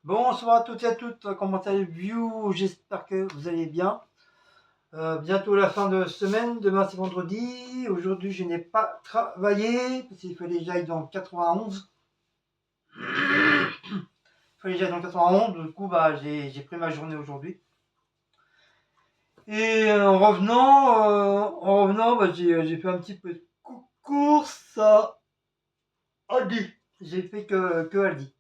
Bonsoir à toutes et à toutes, comment allez-vous? J'espère que vous allez bien. Bientôt la fin de semaine, demain c'est vendredi. Aujourd'hui je n'ai pas travaillé parce qu'il fallait que j'aille dans le 91. Il fallait que j'aille dans le 91, du coup j'ai pris ma journée aujourd'hui. Et en revenant j'ai fait un petit peu de course à Aldi. J'ai fait que Aldi.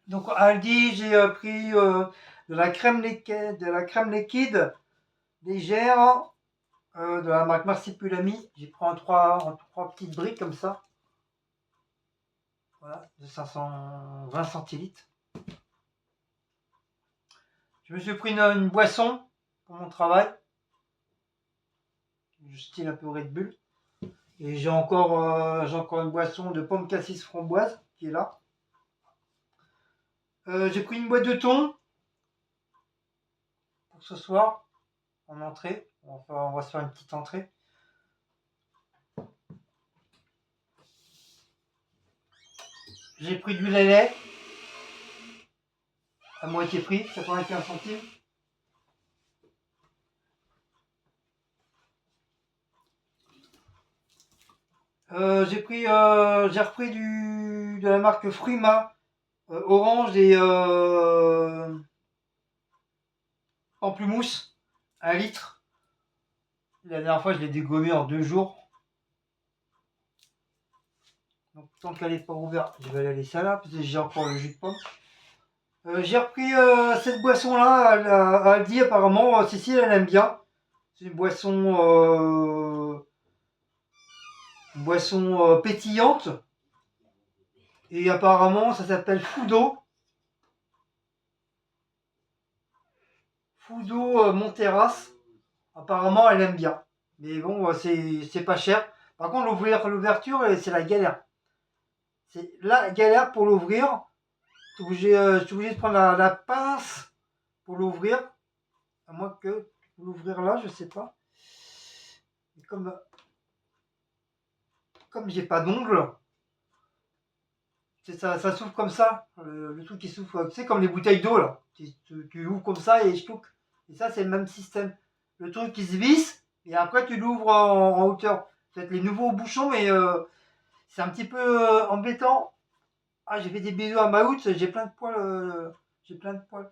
Donc à Aldi j'ai pris de la crème liquide légère de la marque Marsipulami. J'ai pris en trois petites briques comme ça. Voilà, de 520 centilitres. Je me suis pris une boisson pour mon travail. Du style un peu Red Bull. Et j'ai encore une boisson de pomme cassis framboise qui est là. J'ai pris une boîte de thon pour ce soir en entrée. On va se faire une petite entrée. J'ai pris du lait à moitié prix, 95 centimes. J'ai repris de la marque Fruma, orange et pamplemousse, 1 litre. La dernière fois, je l'ai dégommé en 2 jours. Donc, tant qu'elle n'est pas ouverte, je vais la laisser là, parce que j'ai encore le jus de pomme. J'ai repris cette boisson-là à Aldi, apparemment. Cécile, elle aime bien. C'est une boisson pétillante. Et apparemment, ça s'appelle Foudo. Foudo Monterras. Apparemment, elle aime bien. Mais bon, c'est pas cher. Par contre, l'ouverture, c'est la galère. C'est la galère pour l'ouvrir. Je suis obligé de prendre la pince pour l'ouvrir. À moins que l'ouvrir là, je sais pas. Et comme j'ai pas d'ongles, ça s'ouvre comme ça. Le truc qui s'ouvre, tu sais, comme les bouteilles d'eau là. Tu ouvres comme ça et je touque. Et ça, c'est le même système. Le truc qui se visse et après tu l'ouvres en hauteur. Peut-être les nouveaux bouchons, mais c'est un petit peu embêtant. Ah, j'ai fait des bisous à Maout, j'ai plein de poils. J'ai plein de poils.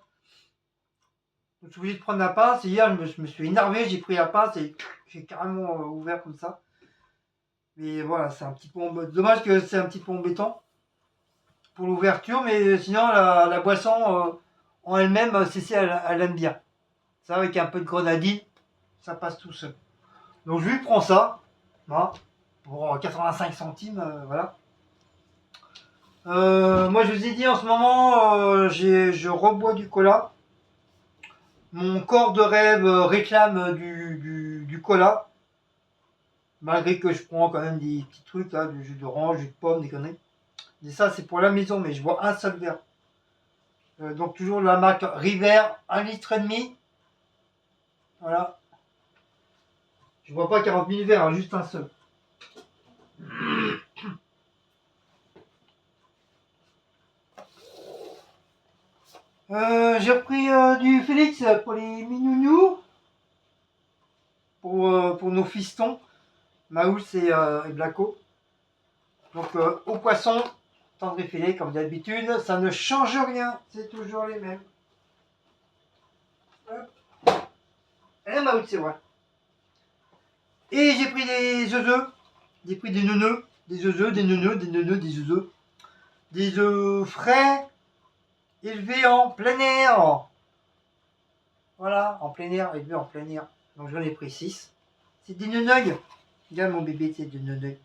Donc, je suis obligé de prendre la pince. Hier, je me suis énervé, j'ai pris la pince et j'ai carrément ouvert comme ça. Mais voilà, c'est un petit peu dommage que c'est un petit peu embêtant pour l'ouverture, mais sinon la boisson en elle-même, Cécile, elle aime bien. Ça avec un peu de grenadine, ça passe tout seul. Donc je lui prends ça, hein, pour 85 centimes, voilà. Moi je vous ai dit en ce moment, je rebois du cola. Mon corps de rêve réclame du cola, malgré que je prends quand même des petits trucs, là, du jus d'orange, du jus de pomme, des conneries. Et ça c'est pour la maison, mais je bois un seul verre. Donc toujours la marque River, 1,5 litre. Voilà. Je bois pas 40 000 verres, hein, juste un seul. J'ai repris du Félix pour les minounous, pour nos fistons, Maous et Blaco. Donc au poisson, tendre et filet comme d'habitude, ça ne change rien, c'est toujours les mêmes. Hop. Et Maous, c'est vrai. Et j'ai pris des œufs, j'ai pris des neuneux, des œufs, des neuneux, des neuneux, des œufs frais, élevés en plein air. Voilà, en plein air, élevé en plein air. Donc j'en ai pris 6. C'est des neneuils. Regarde mon bébé, c'est des neneuils.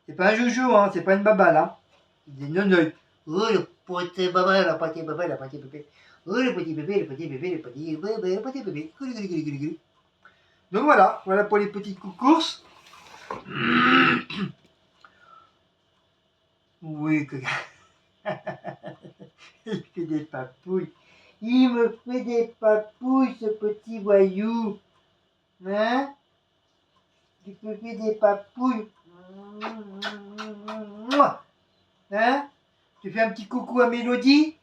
C'est pas un joujou, hein, c'est pas une babale, hein. C'est des neneuils. Oh, le petit baba, le petit bébé, le petit bébé. Oh, le petit bébé, le petit bébé, le petit bébé, le petit bébé. Donc voilà pour les petites courses. Oui, il fait des papouilles. Il me fait des papouilles, ce petit voyou. Hein? Il me fait des papouilles. Hein? Tu fais un petit coucou à Mélodie?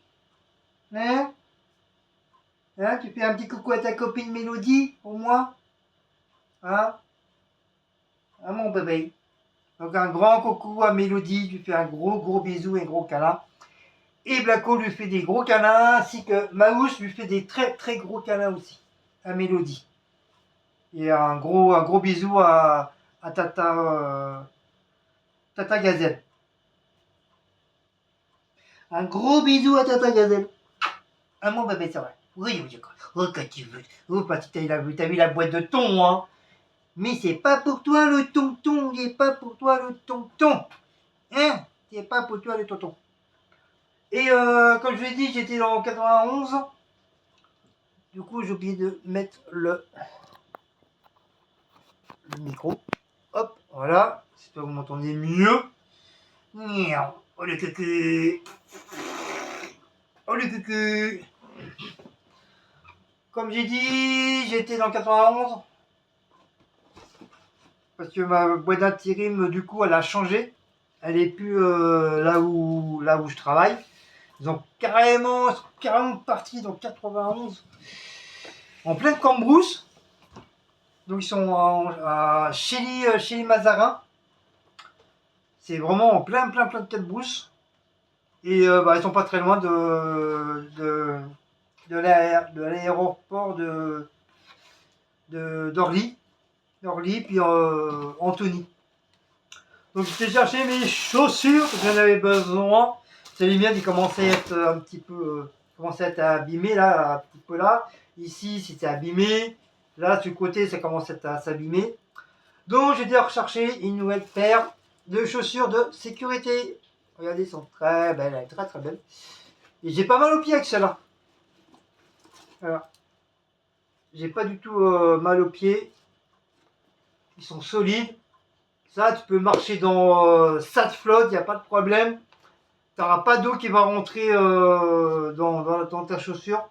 Hein? Hein? Tu fais un petit coucou à ta copine Mélodie, pour moi? Hein? Ah mon bébé. Donc un grand coucou à Mélodie, tu fais un gros bisou et un gros câlin. Et Blacko lui fait des gros câlins, ainsi que Maouche lui fait des très gros câlins aussi, à Mélodie. Et un gros bisou à Tata Gazelle. Un gros bisou à Tata Gazelle. Ah mon bébé, c'est vrai. Oui, d'accord. Oh, quand tu veux. Oh, parce que t'as vu la boîte de thon, hein. Mais c'est pas pour toi le tonton, c'est pas pour toi le tonton. Hein? C'est pas pour toi le tonton. Et comme je l'ai dit, j'étais dans 91. Du coup, j'ai oublié de mettre le micro. Hop, voilà. J'espère que vous m'entendez mieux. Oh le cucu. Oh le cucu. Comme j'ai dit, j'étais dans 91. Parce que ma boîte d'intérim, du coup, elle a changé. Elle est plus là où je travaille. Ils ont carrément parti dans 91. En plein Cambrousse. Donc ils sont à Chély Mazarin. C'est vraiment en plein de Cambrousse. Et ils sont pas très loin de l'aéroport d'Orly. Puis Antony. Donc j'ai cherché mes chaussures parce que j'en avais besoin. C'est les miennes qui commençaient à être un petit peu abîmées là, un petit peu là. Ici c'était abîmé. Là sur le côté ça commençait à s'abîmer. Donc j'ai dû rechercher une nouvelle paire de chaussures de sécurité. Regardez, elles sont très belles, elles sont très belles. Et j'ai pas mal aux pieds avec celle-là. Voilà. J'ai pas du tout mal aux pieds. Ils sont solides. Ça, tu peux marcher dans ça te flotte, il n'y a pas de problème. Tu n'auras pas d'eau qui va rentrer dans ta chaussure.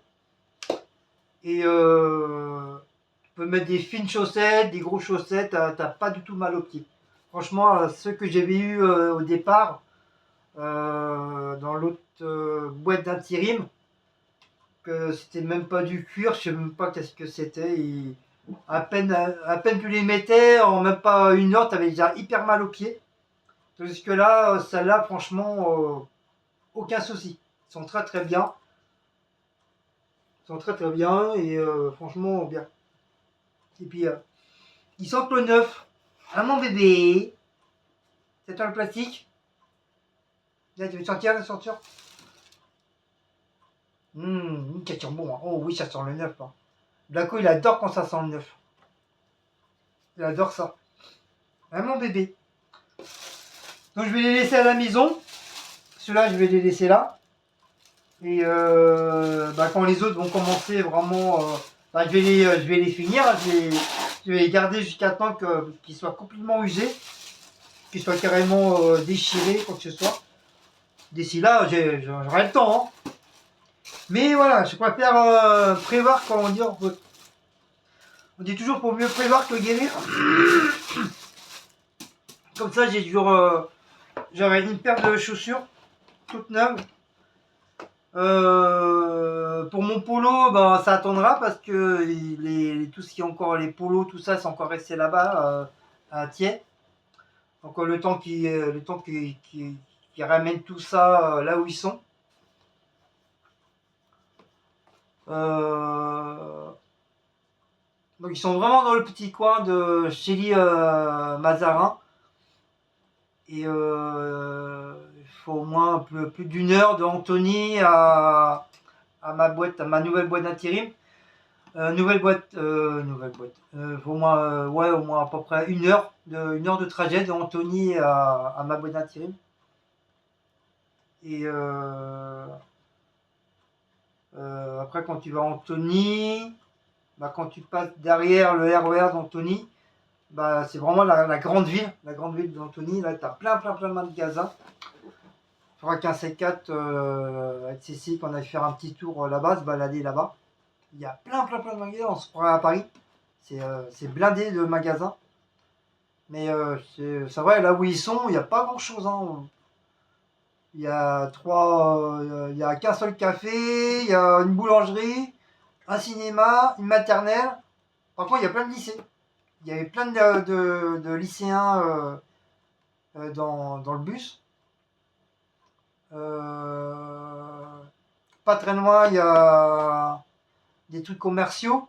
Et tu peux mettre des fines chaussettes, des grosses chaussettes, tu n'as pas du tout mal aux pieds. Franchement, ceux que j'avais eu au départ, dans l'autre boîte d'intérim, que c'était même pas du cuir, je sais même pas qu'est-ce que c'était. Et à peine tu les mettais, en même pas une heure, tu avais déjà hyper mal aux pieds. Parce que là, celle-là, franchement, aucun souci. Ils sont très bien. Ils sont très bien et franchement bien. Et puis, ils sentent le neuf. Ah mon bébé. C'est toi le plastique. Là, tu veux sentir la sentir? Ça sent bon. Hein. Oh oui, ça sent le neuf. Hein. Blacko, il adore quand ça sent le neuf. Il adore ça. Ah mon bébé. Donc je vais les laisser à la maison. Ceux-là, je vais les laisser là. Et quand les autres vont commencer vraiment, je vais les finir. Je vais les garder jusqu'à temps qu'ils soient complètement usés, qu'ils soient carrément déchirés, quoi que ce soit. D'ici là, j'aurai le temps. Hein. Mais voilà, je préfère prévoir, quand on dit. On dit toujours pour mieux prévoir que guérir. Comme ça, j'aurai une paire de chaussures toute neuve. Pour mon polo, ça attendra parce que tout ce qui est encore les polos, tout ça, c'est encore resté là-bas à Thiers. Donc le temps qu'ils ramènent tout ça là où ils sont. Donc ils sont vraiment dans le petit coin de Chély Mazarin. Et il faut au moins plus d'une heure de Antony à ma nouvelle boîte d'intérim. Nouvelle boîte. Au moins à peu près une heure de trajet de Antony à ma boîte d'intérim. Et après, quand tu vas à Antony, quand tu passes derrière le RER d'Antony, c'est vraiment la grande ville d'Antony. Là, tu as plein de magasins. Il faudra qu'un C4 avec Cécile, qu'on aille faire un petit tour là-bas, se balader là-bas. Il y a plein de magasins, on se croirait à Paris. C'est blindé de magasins. Mais c'est vrai, là où ils sont, il n'y a pas grand chose. Hein. il y a il y a qu'un seul café, il y a une boulangerie, un cinéma, une maternelle. Par contre, il y a plein de lycées. Il y avait plein de lycéens dans le bus. Pas très loin, il y a des trucs commerciaux,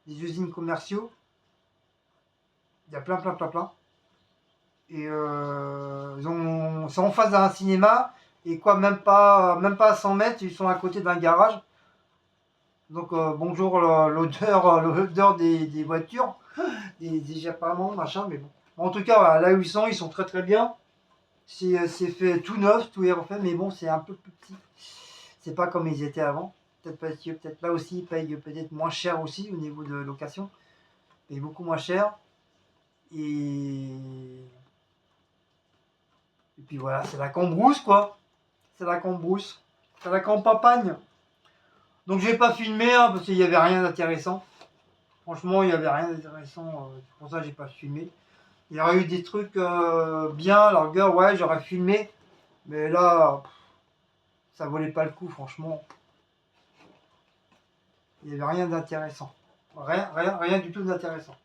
des usines commerciaux. Il y a plein. Et c'est en face d'un cinéma. Et quoi, même pas à 100 mètres, ils sont à côté d'un garage. Donc bonjour l'odeur des voitures, des échappements, machin, mais bon. En tout cas, voilà, là où ils sont très bien. C'est fait tout neuf, tout est refait, mais bon, c'est un peu plus petit. C'est pas comme ils étaient avant. Peut-être parce que peut-être là aussi, ils payent peut-être moins cher aussi au niveau de location. Ils payent beaucoup moins cher. Et puis voilà, c'est la cambrousse quoi. C'est la cambrousse. C'est la campagne. Donc je vais pas filmer hein, parce qu'il n'y avait rien d'intéressant. Franchement, il n'y avait rien d'intéressant. C'est pour ça que j'ai pas filmé. Il y aurait eu des trucs bien, à la rigueur, ouais, j'aurais filmé. Mais là, ça valait pas le coup, franchement. Il n'y avait rien d'intéressant. Rien du tout d'intéressant.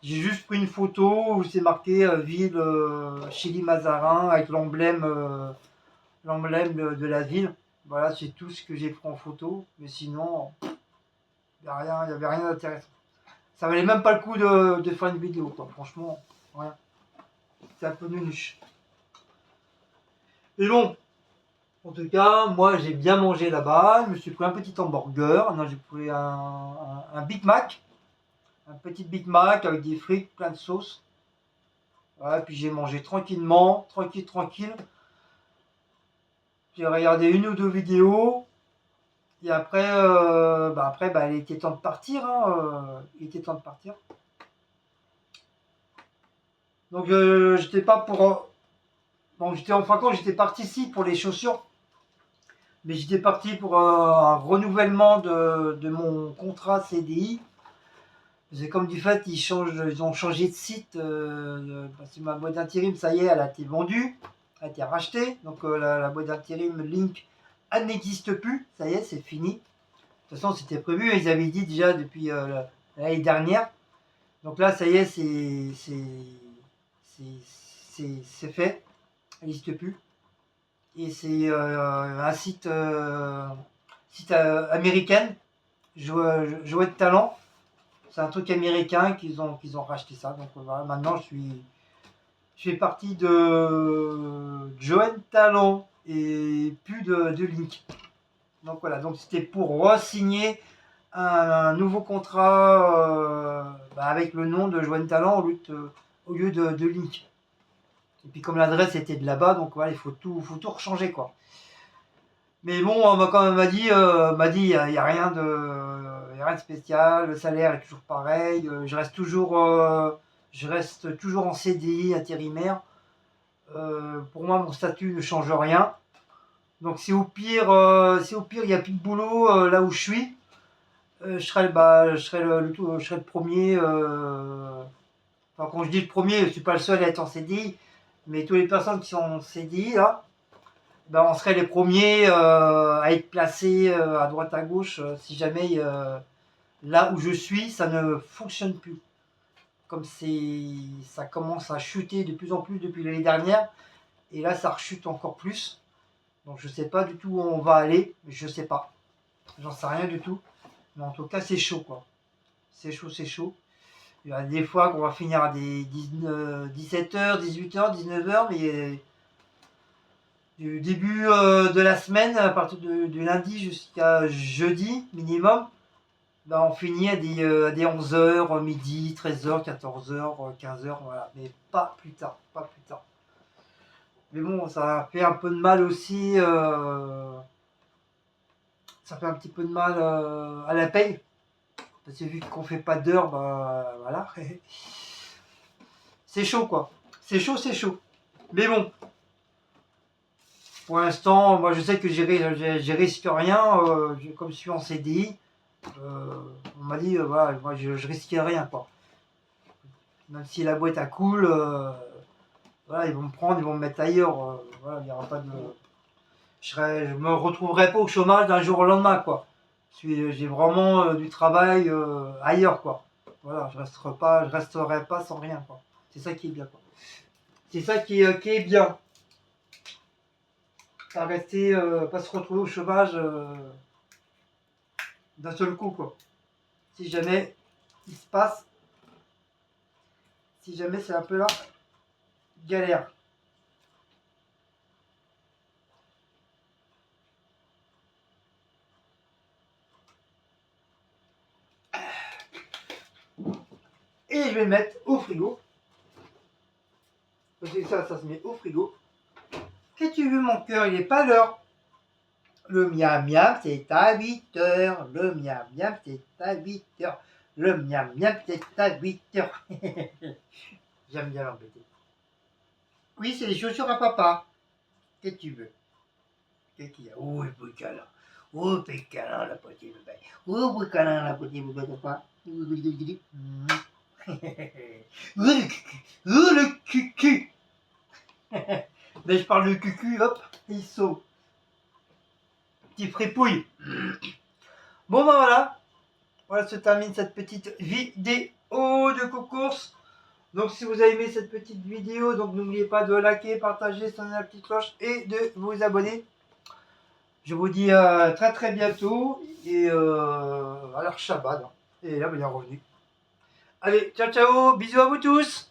J'ai juste pris une photo où c'est marqué ville Chili Mazarin avec l'emblème de la ville. Voilà, c'est tout ce que j'ai pris en photo. Mais sinon, il n'y avait rien d'intéressant. Ça valait même pas le coup de faire une vidéo, quoi. Franchement, rien. C'est un peu nunuche. Et bon, en tout cas, moi j'ai bien mangé là-bas. Je me suis pris un petit hamburger. Non, j'ai pris un Big Mac. Un petit Big Mac avec des frites, plein de sauce. Voilà, puis j'ai mangé tranquillement, tranquille. J'ai regardé une ou deux vidéos. Et après, il était temps de partir. Hein, il était temps de partir. Donc j'étais pas pour. Bon, j'étais en fin de compte, j'étais parti ici pour les chaussures. Mais j'étais parti pour un renouvellement de mon contrat CDI. C'est comme du fait, ils ont changé de site. Parce que ma boîte d'intérim, ça y est, elle a été vendue, elle a été rachetée. Donc la boîte d'intérim Link, elle n'existe plus. Ça y est, c'est fini. De toute façon, c'était prévu. Ils avaient dit déjà depuis l'année dernière. Donc là, ça y est, c'est fait. Elle n'existe plus. Et c'est un site américain, jouet de talent. C'est un truc américain qu'ils ont racheté ça. Donc voilà, maintenant je fais partie de Joe de Talent et plus de Link. Donc voilà, donc c'était pour re-signer un nouveau contrat avec le nom de Joe de Talent au lieu de Link. Et puis comme l'adresse était de là-bas, donc voilà, il faut tout rechanger quoi. Mais bon, on m'a quand même dit, il y a rien de spécial, le salaire est toujours pareil, je reste toujours en CDI intérimaire. Pour moi, mon statut ne change rien. Donc si au pire, il n'y a plus de boulot là où je suis, je serai le premier. Enfin, quand je dis le premier, je ne suis pas le seul à être en CDI, mais toutes les personnes qui sont en CDI là, on serait les premiers à être placés à droite à gauche si jamais là où je suis, ça ne fonctionne plus. Comme ça commence à chuter de plus en plus depuis l'année dernière, et là ça rechute encore plus. Donc je sais pas du tout où on va aller, je sais pas. J'en sais rien du tout. Mais en tout cas c'est chaud quoi. C'est chaud. Il y a des fois qu'on va finir à des 17h, 18h, 19h, mais du début de la semaine, à partir du lundi jusqu'à jeudi minimum, on finit à des 11h, midi, 13h, 14h, 15h, voilà. Mais pas plus tard. Mais bon, ça fait un peu de mal aussi. Ça fait un petit peu de mal à la paye. Parce que vu qu'on fait pas d'heures, voilà. C'est chaud quoi. C'est chaud. Mais bon, pour l'instant, moi je sais que je risque rien. Comme je suis en CDI, on m'a dit, voilà, moi je risque rien quoi. Même si la boîte a cool, Voilà, ils vont me prendre, ils vont me mettre ailleurs. Voilà, il n'y aura pas de. Je me retrouverai pas au chômage d'un jour au lendemain, quoi. J'ai vraiment du travail ailleurs, quoi. Voilà, je resterai pas sans rien, quoi. C'est ça qui est bien, quoi. C'est ça qui est bien. Pas rester, pas se retrouver au chômage d'un seul coup, quoi. Si jamais il se passe, si jamais c'est un peu là, galère. Et je vais le mettre au frigo. Parce que ça se met au frigo. Qu'est-ce que tu veux, mon cœur? Il n'est pas l'heure. Le miam miam, c'est à 8 heures. Le miam miam, c'est à 8 heures. Le miam miam, c'est à 8 heures. J'aime bien l'embêter. Oui, c'est les chaussures à papa. Qu'est-ce que tu veux? Qu'est-ce qu'il y a? Oh, le beau câlin. Oh, le câlin, la petite bébé. Oh, le câlin, la petite bébé, papa. Oh, le cucu. Oh, le cucu. Mais je parle de cucu, hop, il saute. Petit fripouille. Bon, ben voilà. Voilà se termine cette petite vidéo de course. Donc si vous avez aimé cette petite vidéo, donc n'oubliez pas de liker, partager, sonner la petite cloche et de vous abonner. Je vous dis très très bientôt et alors Shabbat. Et là il est revenu. Allez, ciao ciao, bisous à vous tous.